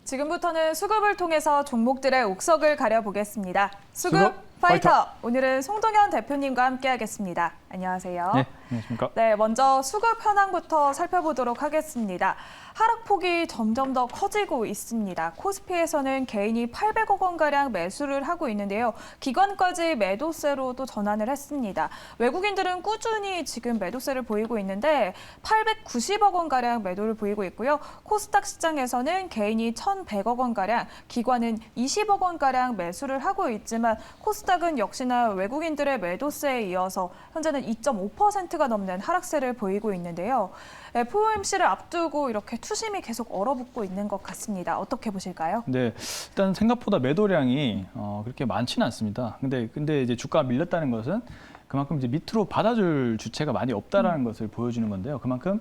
지금부터는 수급을 통해서 종목들의 옥석을 가려보겠습니다. 수급 파이터! 오늘은 송동현 대표님과 함께하겠습니다. 안녕하세요. 네, 안녕하십니까. 네, 먼저 수급 현황부터 살펴보도록 하겠습니다. 하락폭이 점점 더 커지고 있습니다. 코스피에서는 개인이 800억 원가량 매수를 하고 있는데요. 기관까지 매도세로 또 전환을 했습니다. 외국인들은 꾸준히 지금 매도세를 보이고 있는데 890억 원가량 매도를 보이고 있고요. 코스닥 시장에서는 개인이 1,100억 원가량, 기관은 20억 원가량 매수를 하고 있지만 코스닥은 역시나 외국인들의 매도세에 이어서 현재는 2.5%가 넘는 하락세를 보이고 있는데요. FOMC를 앞두고 이렇게 투심이 계속 얼어붙고 있는 것 같습니다. 어떻게 보실까요? 네, 일단 생각보다 매도량이 그렇게 많지는 않습니다. 근데 이제 주가가 밀렸다는 것은 그만큼 이제 밑으로 받아줄 주체가 많이 없다라는 것을 보여주는 건데요. 그만큼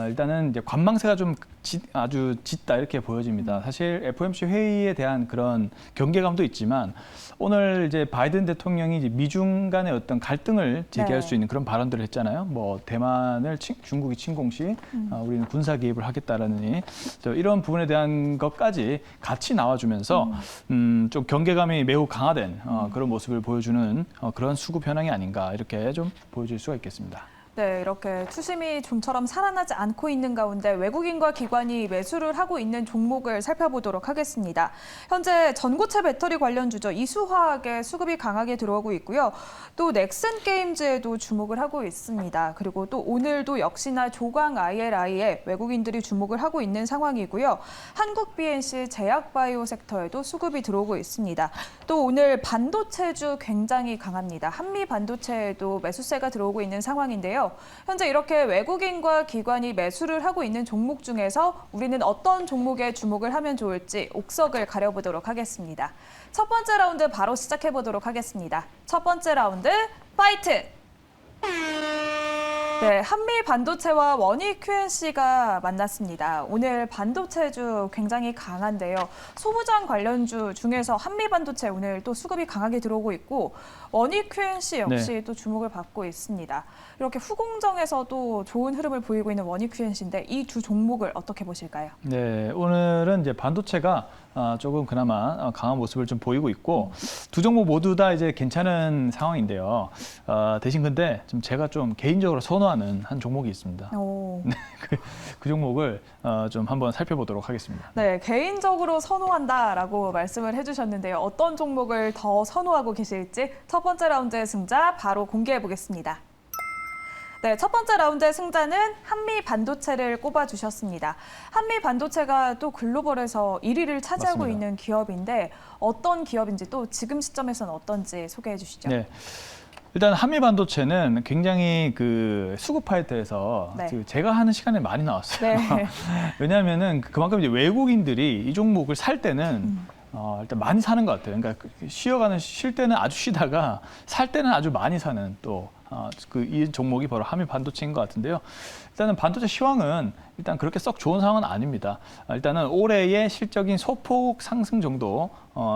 일단은 이제 관망세가 좀 아주 짙다 이렇게 보여집니다. 사실 FOMC 회의에 대한 그런 경계감도 있지만 오늘 이제 바이든 대통령이 이제 미중 간의 어떤 갈등을 제기할 수 있는 그런 발언들을 했잖아요. 뭐 대만을 중국이 침공시 우리는 군사 개입을 하겠다라는 이런 부분에 대한 것까지 같이 나와주면서 좀 경계감이 매우 강화된 그런 모습을 보여주는 그런 수급 현황이 아닌가 이렇게 좀 보여질 수가 있겠습니다. 네, 이렇게 투심이 좀처럼 살아나지 않고 있는 가운데 외국인과 기관이 매수를 하고 있는 종목을 살펴보도록 하겠습니다. 현재 전고체 배터리 관련주죠. 이수화학의 수급이 강하게 들어오고 있고요. 또 넥슨 게임즈에도 주목을 하고 있습니다. 그리고 또 오늘도 역시나 조광 ILI에 외국인들이 주목을 하고 있는 상황이고요. 한국 BNC 제약바이오 섹터에도 수급이 들어오고 있습니다. 또 오늘 반도체주 굉장히 강합니다. 한미 반도체에도 매수세가 들어오고 있는 상황인데요. 현재 이렇게 외국인과 기관이 매수를 하고 있는 종목 중에서 우리는 어떤 종목에 주목을 하면 좋을지 옥석을 가려보도록 하겠습니다. 첫 번째 라운드 바로 시작해 보도록 하겠습니다. 첫 번째 라운드 파이트! 네, 한미 반도체와 원희 QNC가 만났습니다. 오늘 반도체주 굉장히 강한데요. 소부장 관련주 중에서 한미 반도체 오늘 또 수급이 강하게 들어오고 있고 원희 QNC 역시 또 주목을 받고 있습니다. 이렇게 후공정에서도 좋은 흐름을 보이고 있는 원희 QNC인데 이 두 종목을 어떻게 보실까요? 네, 오늘은 이제 반도체가 조금 그나마 강한 모습을 좀 보이고 있고 두 종목 모두 다 이제 괜찮은 상황인데요. 대신 근데 좀 제가 좀 개인적으로 선호하는 한 종목이 있습니다. 네, 그 종목을 좀 한번 살펴보도록 하겠습니다. 네, 개인적으로 선호한다라고 말씀을 해주셨는데요. 어떤 종목을 더 선호하고 계실지 첫 번째 라운드의 승자 바로 공개해 보겠습니다. 네, 첫 번째 라운드의 승자는 한미 반도체를 꼽아주셨습니다. 한미 반도체가 또 글로벌에서 1위를 차지하고 맞습니다. 있는 기업인데 어떤 기업인지 또 지금 시점에서는 어떤지 소개해 주시죠. 네. 일단 한미 반도체는 굉장히 그 수급 파이터에서 제가 하는 시간에 많이 나왔어요. 네. 왜냐하면은 그만큼 이제 외국인들이 이 종목을 살 때는 일단 많이 사는 것 같아요. 그러니까 쉴 때는 아주 쉬다가 살 때는 아주 많이 사는 또 이 종목이 바로 한미 반도체인 것 같은데요. 일단은 반도체 시황은 일단 그렇게 썩 좋은 상황은 아닙니다. 일단은 올해의 실적인 소폭 상승 정도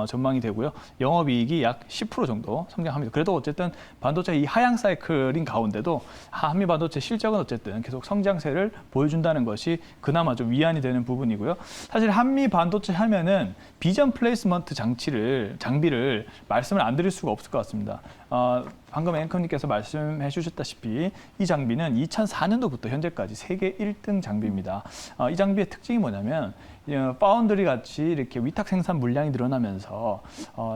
전망이 되고요. 영업이익이 약 10% 정도 성장합니다. 그래도 어쨌든 반도체 이 하향 사이클인 가운데도 한미 반도체 실적은 어쨌든 계속 성장세를 보여준다는 것이 그나마 좀 위안이 되는 부분이고요. 사실 한미 반도체 하면은 비전 플레이스먼트 장비를 말씀을 안 드릴 수가 없을 것 같습니다. 방금 앵커님께서 말씀해 주셨다시피 이 장비는 2004년도부터 현재까지 세계 1등 장비입니다. 이 장비의 특징이 뭐냐면 파운드리 같이 이렇게 위탁 생산 물량이 늘어나면서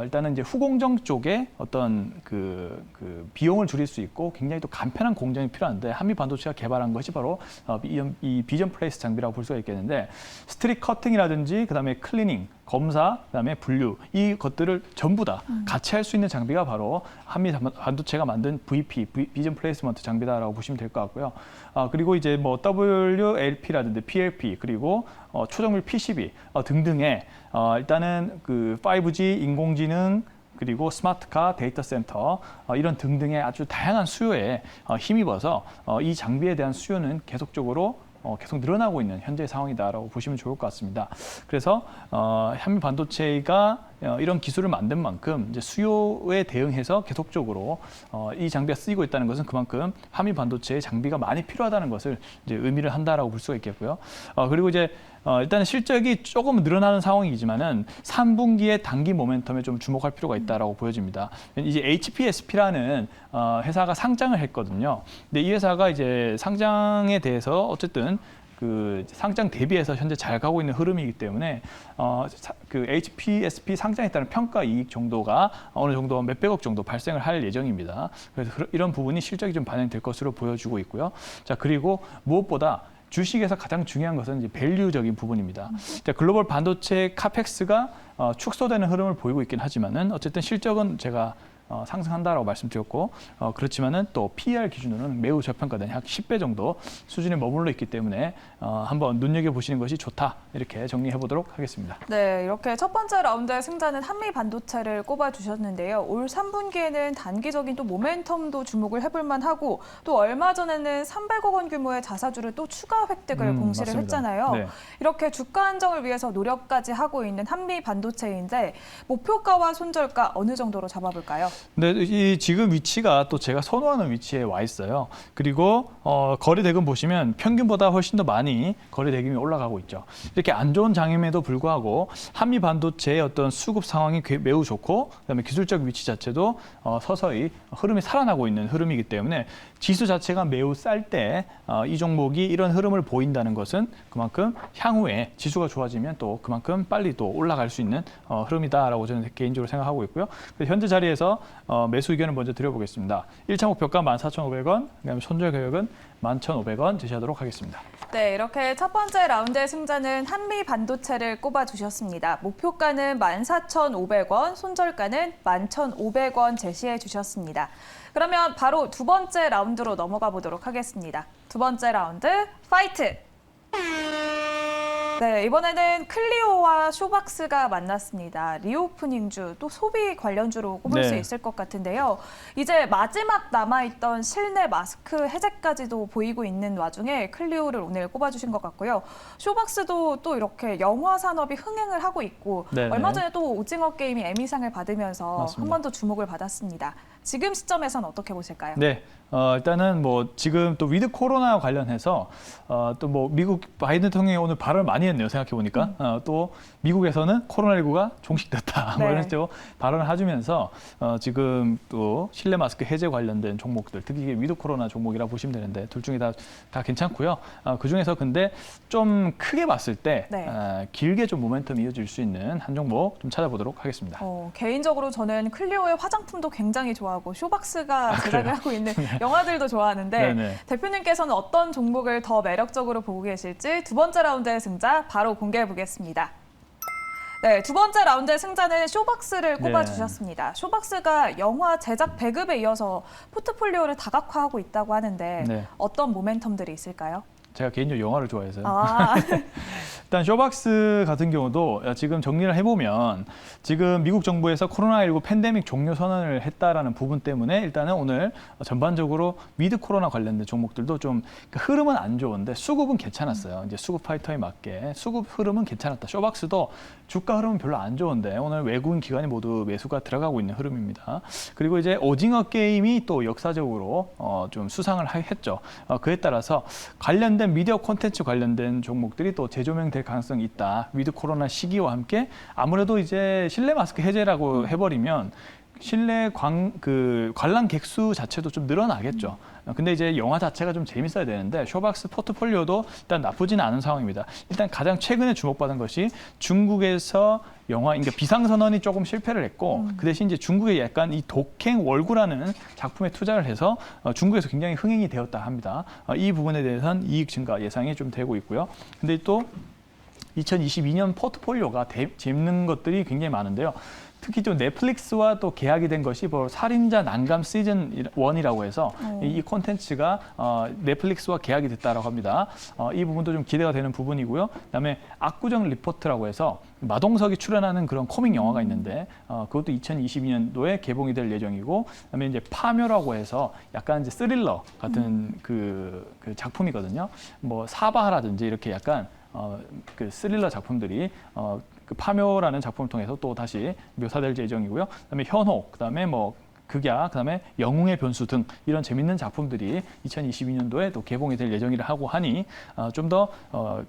일단은 이제 후공정 쪽에 어떤 그 비용을 줄일 수 있고 굉장히 또 간편한 공정이 필요한데 한미 반도체가 개발한 것이 바로 이 비전 플레이스 장비라고 볼 수가 있겠는데 스트릭 커팅이라든지 그다음에 클리닝 검사, 그다음에 분류 이 것들을 전부 다 같이 할 수 있는 장비가 바로 한미 반도체가 만든 비전 플레이스먼트 장비다라고 보시면 될 것 같고요. 그리고 이제 뭐 WLP라든지 PLP 그리고 초정밀 PCB 등등의 일단은 그 5G 인공지능 그리고 스마트카, 데이터 센터 이런 등등의 아주 다양한 수요에 힘입어서 이 장비에 대한 수요는 계속적으로 계속 늘어나고 있는 현재 상황이다라고 보시면 좋을 것 같습니다. 그래서 한미 반도체가 이런 기술을 만든 만큼 이제 수요에 대응해서 계속적으로 이 장비가 쓰이고 있다는 것은 그만큼 한미 반도체의 장비가 많이 필요하다는 것을 이제 의미를 한다라고 볼 수가 있겠고요. 그리고 이제 일단은 실적이 조금 늘어나는 상황이지만은 3분기의 단기 모멘텀에 좀 주목할 필요가 있다라고 보여집니다. 이제 HPSP라는 회사가 상장을 했거든요. 근데 이 회사가 이제 상장에 대해서 어쨌든 그 상장 대비해서 현재 잘 가고 있는 흐름이기 때문에 그 HPSP 상장했다는 평가 이익 정도가 어느 정도 몇백억 정도 발생을 할 예정입니다. 그래서 이런 부분이 실적이 좀 반영될 것으로 보여주고 있고요. 자, 그리고 무엇보다 주식에서 가장 중요한 것은 이제 밸류적인 부분입니다. 자, 글로벌 반도체 카펙스가 축소되는 흐름을 보이고 있긴 하지만은 어쨌든 실적은 제가 상승한다라고 말씀드렸고 그렇지만은 또 PER 기준으로는 매우 저평가된 약 10배 정도 수준에 머물러 있기 때문에 한번 눈여겨보시는 것이 좋다 이렇게 정리해 보도록 하겠습니다. 네, 이렇게 첫 번째 라운드의 승자는 한미 반도체를 꼽아주셨는데요. 올 3분기에는 단기적인 또 모멘텀도 주목을 해볼 만하고 또 얼마 전에는 300억 원 규모의 자사주를 또 추가 획득을 공시를 맞습니다. 했잖아요. 네. 이렇게 주가 안정을 위해서 노력까지 하고 있는 한미 반도체인데 목표가와 손절가 어느 정도로 잡아볼까요? 네, 이 지금 위치가 또 제가 선호하는 위치에 와 있어요. 그리고 거래 대금 보시면 평균보다 훨씬 더 많이 거래 대금이 올라가고 있죠. 이렇게 안 좋은 장임에도 불구하고 한미 반도체의 어떤 수급 상황이 매우 좋고 그다음에 기술적 위치 자체도 서서히 흐름이 살아나고 있는 흐름이기 때문에 지수 자체가 매우 쌀 때 이 종목이 이런 흐름을 보인다는 것은 그만큼 향후에 지수가 좋아지면 또 그만큼 빨리 또 올라갈 수 있는 흐름이다라고 저는 개인적으로 생각하고 있고요. 그래서 현재 자리에서 매수 의견을 먼저 드려보겠습니다. 1차 목표가 14,500원, 그다음에 손절 가격은 11,500원 제시하도록 하겠습니다. 네, 이렇게 첫 번째 라운드의 승자는 한미 반도체를 꼽아주셨습니다. 목표가는 14,500원, 손절가는 11,500원 제시해 주셨습니다. 그러면 바로 두 번째 라운드로 넘어가 보도록 하겠습니다. 두 번째 라운드, 파이트! 네, 이번에는 클리오와 쇼박스가 만났습니다. 리오프닝주, 또 소비 관련주로 꼽을 네. 수 있을 것 같은데요. 이제 마지막 남아있던 실내 마스크 해제까지도 보이고 있는 와중에 클리오를 오늘 꼽아주신 것 같고요. 쇼박스도 또 이렇게 영화 산업이 흥행을 하고 있고 네네. 얼마 전에 또 오징어 게임이 에미상을 받으면서 맞습니다. 한 번 더 주목을 받았습니다. 지금 시점에서는 어떻게 보실까요? 네, 일단은 뭐 지금 또 위드 코로나 관련해서 또 뭐 미국 바이든 대통령이 오늘 발언을 많이 했네요. 생각해 보니까 또 미국에서는 코로나19가 종식됐다 뭐 네. 이런 식으로 발언을 해주면서 지금 또 실내 마스크 해제 관련된 종목들, 특히 이게 위드 코로나 종목이라 보시면 되는데 둘 중에 다 괜찮고요. 그 중에서 근데 좀 크게 봤을 때 네. 길게 좀 모멘텀이 이어질 수 있는 한 종목 좀 찾아보도록 하겠습니다. 개인적으로 저는 클리오의 화장품도 굉장히 좋아하고 쇼박스가 제작을 그래요? 하고 있는 영화들도 좋아하는데 네네. 대표님께서는 어떤 종목을 더 매력적으로 보고 계실지 두 번째 라운드의 승자 바로 공개해 보겠습니다. 네, 두 번째 라운드의 승자는 쇼박스를 꼽아주셨습니다. 쇼박스가 영화 제작 배급에 이어서 포트폴리오를 다각화하고 있다고 하는데 네. 어떤 모멘텀들이 있을까요? 제가 개인적으로 영화를 좋아해서요. 아, 일단 쇼박스 같은 경우도 지금 정리를 해보면 지금 미국 정부에서 코로나19 팬데믹 종료 선언을 했다라는 부분 때문에 일단은 오늘 전반적으로 위드 코로나 관련된 종목들도 좀 흐름은 안 좋은데 수급은 괜찮았어요. 이제 수급 파이터에 맞게 수급 흐름은 괜찮았다. 쇼박스도 주가 흐름은 별로 안 좋은데 오늘 외국인 기관이 모두 매수가 들어가고 있는 흐름입니다. 그리고 이제 오징어 게임이 또 역사적으로 좀 수상을 했죠. 그에 따라서 관련된 미디어 콘텐츠 관련된 종목들이 또 재조명될 가능성이 있다. 위드 코로나 시기와 함께 아무래도 이제 실내 마스크 해제라고 해버리면 실내 관람 객수 자체도 좀 늘어나겠죠. 근데 이제 영화 자체가 좀 재밌어야 되는데 쇼박스 포트폴리오도 일단 나쁘지는 않은 상황입니다. 일단 가장 최근에 주목받은 것이 중국에서 영화, 그러니까 비상선언이 조금 실패를 했고 그 대신 이제 중국의 약간 이 독행 월구라는 작품에 투자를 해서 중국에서 굉장히 흥행이 되었다 합니다. 이 부분에 대해서는 이익 증가 예상이 좀 되고 있고요. 근데 또 2022년 포트폴리오가 재밌는 것들이 굉장히 많은데요. 특히 좀 넷플릭스와 또 계약이 된 것이 바로 살인자 난감 시즌 1이라고 해서 이 콘텐츠가 넷플릭스와 계약이 됐다라고 합니다. 이 부분도 좀 기대가 되는 부분이고요. 그다음에 압구정 리포트라고 해서 마동석이 출연하는 그런 코믹 영화가 있는데 그것도 2022년도에 개봉이 될 예정이고 그다음에 이제 파묘라고 해서 약간 이제 스릴러 같은 그 작품이거든요. 뭐 사바라든지 이렇게 약간 그 스릴러 작품들이 그 파묘라는 작품을 통해서 또 다시 묘사될 예정이고요. 그다음에 현혹, 그다음에 뭐 극야, 그다음에 영웅의 변수 등 이런 재밌는 작품들이 2022년도에 또 개봉이 될 예정이라 하고 하니 좀 더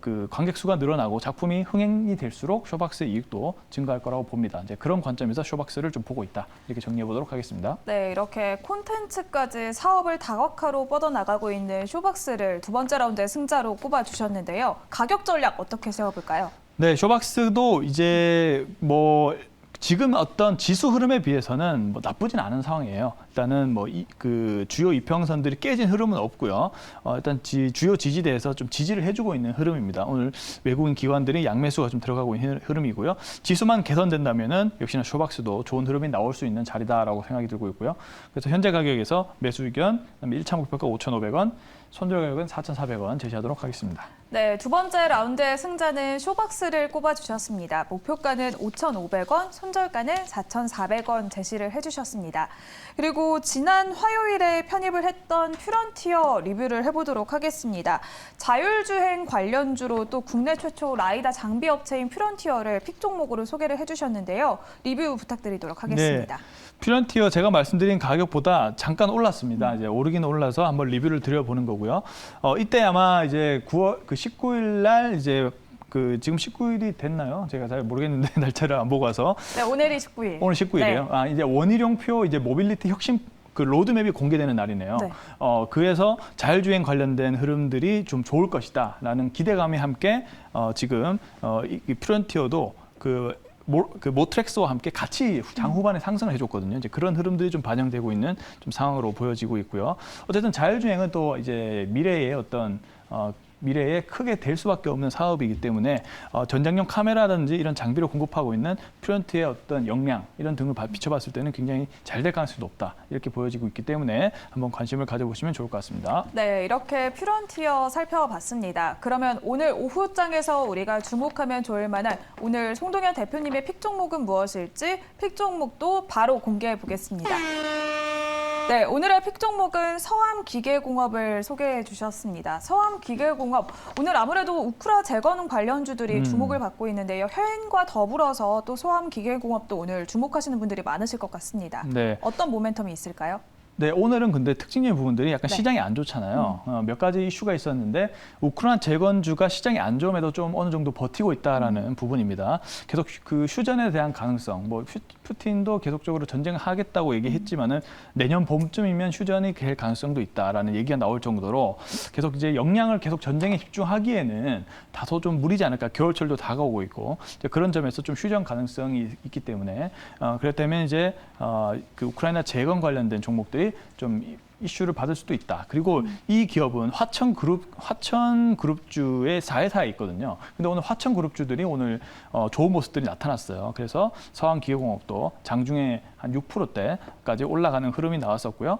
그 관객 수가 늘어나고 작품이 흥행이 될수록 쇼박스의 이익도 증가할 거라고 봅니다. 이제 그런 관점에서 쇼박스를 좀 보고 있다. 이렇게 정리해 보도록 하겠습니다. 네, 이렇게 콘텐츠까지 사업을 다각화로 뻗어나가고 있는 쇼박스를 두 번째 라운드의 승자로 꼽아주셨는데요. 가격 전략 어떻게 세워볼까요? 네, 쇼박스도 이제 뭐 지금 어떤 지수 흐름에 비해서는 뭐 나쁘진 않은 상황이에요. 일단은 뭐 그 주요 이평선들이 깨진 흐름은 없고요. 일단 주요 지지대에서 좀 지지를 해주고 있는 흐름입니다. 오늘 외국인 기관들이 양매수가 좀 들어가고 있는 흐름이고요. 지수만 개선된다면은 역시나 쇼박스도 좋은 흐름이 나올 수 있는 자리다라고 생각이 들고 있고요. 그래서 현재 가격에서 매수 의견, 그다음에 1차 목표가 5,500원, 손절 가격은 4,400원 제시하도록 하겠습니다. 네, 두 번째 라운드의 승자는 쇼박스를 꼽아주셨습니다. 목표가는 5,500원, 손절가는 4,400원 제시를 해주셨습니다. 그리고 지난 화요일에 편입을 했던 퓨런티어 리뷰를 해보도록 하겠습니다. 자율주행 관련주로 또 국내 최초 라이다 장비 업체인 퓨런티어를 픽 종목으로 소개를 해주셨는데요. 리뷰 부탁드리도록 하겠습니다. 네. 퓨런티어 제가 말씀드린 가격보다 잠깐 올랐습니다. 이제 오르긴 올라서 한번 리뷰를 드려보는 거고요. 이때 아마 이제 9월 19일 날 이제 지금 19일이 됐나요? 제가 잘 모르겠는데 날짜를 안 보고 와서. 네, 오늘이 19일. 오늘 19일이에요. 네. 이제 원희룡표 이제 모빌리티 혁신 그 로드맵이 공개되는 날이네요. 네. 그래서 자율주행 관련된 흐름들이 좀 좋을 것이다라는 기대감이 함께 지금 이 퓨런티어도 모트렉스와 함께 같이 장후반에 상승을 해줬거든요. 이제 그런 흐름들이 좀 반영되고 있는 좀 상황으로 보여지고 있고요. 어쨌든 자율주행은 또 이제 미래의 어떤 미래에 크게 될 수밖에 없는 사업이기 때문에 전장용 카메라든지 이런 장비를 공급하고 있는 퓨런티의 어떤 역량 이런 등을 비춰봤을 때는 굉장히 잘 될 가능성이 높다 이렇게 보여지고 있기 때문에 한번 관심을 가져보시면 좋을 것 같습니다. 네, 이렇게 퓨런티어 살펴봤습니다. 그러면 오늘 오후장에서 우리가 주목하면 좋을 만한 오늘 송동현 대표님의 픽 종목은 무엇일지 픽 종목도 바로 공개해 보겠습니다. 네, 오늘의 픽 종목은 서암기계공업을 소개해 주셨습니다. 서암기계공업, 오늘 아무래도 우크라 재건 관련주들이 주목을 받고 있는데요. 해인과 더불어서 또 서암기계공업도 오늘 주목하시는 분들이 많으실 것 같습니다. 네. 어떤 모멘텀이 있을까요? 네, 오늘은 근데 특징적인 부분들이 약간 네. 시장이 안 좋잖아요. 몇 가지 이슈가 있었는데 우크라이나 재건주가 시장이 안 좋음에도 좀 어느 정도 버티고 있다라는 부분입니다. 계속 그 휴전에 대한 가능성, 뭐 푸틴도 계속적으로 전쟁을 하겠다고 얘기했지만은 내년 봄쯤이면 휴전이 될 가능성도 있다라는 얘기가 나올 정도로 계속 이제 역량을 계속 전쟁에 집중하기에는 다소 좀 무리지 않을까. 겨울철도 다가오고 있고 이제 그런 점에서 좀 휴전 가능성이 있기 때문에 그렇다면 이제 그 우크라이나 재건 관련된 종목들이 좀 이슈를 받을 수도 있다. 그리고 이 기업은 화천그룹주의 4회사에 있거든요. 근데 오늘 화천그룹주들이 오늘 좋은 모습들이 나타났어요. 그래서 서한기계공업도 장중에 한 6%대까지 올라가는 흐름이 나왔었고요.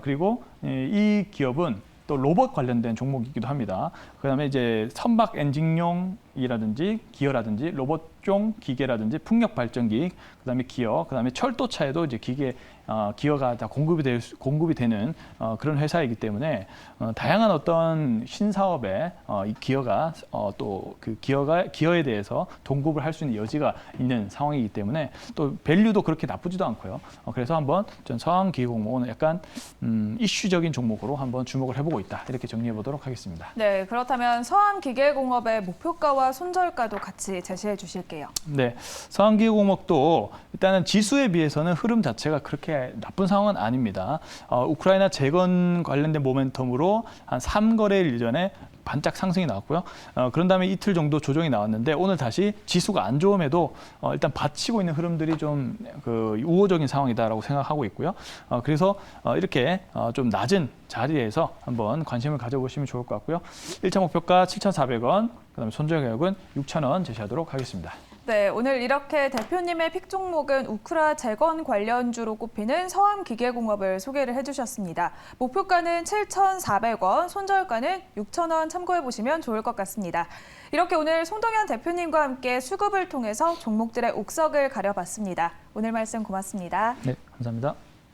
그리고 이 기업은 또 로봇 관련된 종목이기도 합니다. 그다음에 이제 선박 엔진용이라든지 기어라든지 로봇종 기계라든지 풍력 발전기, 그다음에 기어, 그다음에 철도차에도 이제 기어가 다 공급이 되는 그런 회사이기 때문에 다양한 어떤 신사업에 이 기어가 또 그 기어에 대해서 동급을 할 수 있는 여지가 있는 상황이기 때문에 또 밸류도 그렇게 나쁘지도 않고요. 그래서 한번 전 서한기계공업은 약간 이슈적인 종목으로 한번 주목을 해보고 있다. 이렇게 정리해 보도록 하겠습니다. 네, 그렇다면 서암기계공업의 목표가와 손절가도 같이 제시해 주실게요. 네, 서한기계공업도 일단은 지수에 비해서는 흐름 자체가 그렇게 나쁜 상황은 아닙니다. 우크라이나 재건 관련된 모멘텀으로 한 3거래일 이전에 반짝 상승이 나왔고요. 그런 다음에 이틀 정도 조정이 나왔는데 오늘 다시 지수가 안 좋음에도 일단 받치고 있는 흐름들이 좀 우호적인 상황이다라고 생각하고 있고요. 그래서 이렇게 좀 낮은 자리에서 한번 관심을 가져보시면 좋을 것 같고요. 1차 목표가 7,400원, 그다음에 손절 가격은 6,000원 제시하도록 하겠습니다. 네, 오늘 이렇게 대표님의 픽 종목은 우크라 재건 관련주로 꼽히는 서암기계공업을 소개를 해주셨습니다. 목표가는 7,400원, 손절가는 6,000원 참고해보시면 좋을 것 같습니다. 이렇게 오늘 송동현 대표님과 함께 수급을 통해서 종목들의 옥석을 가려봤습니다. 오늘 말씀 고맙습니다. 네, 감사합니다.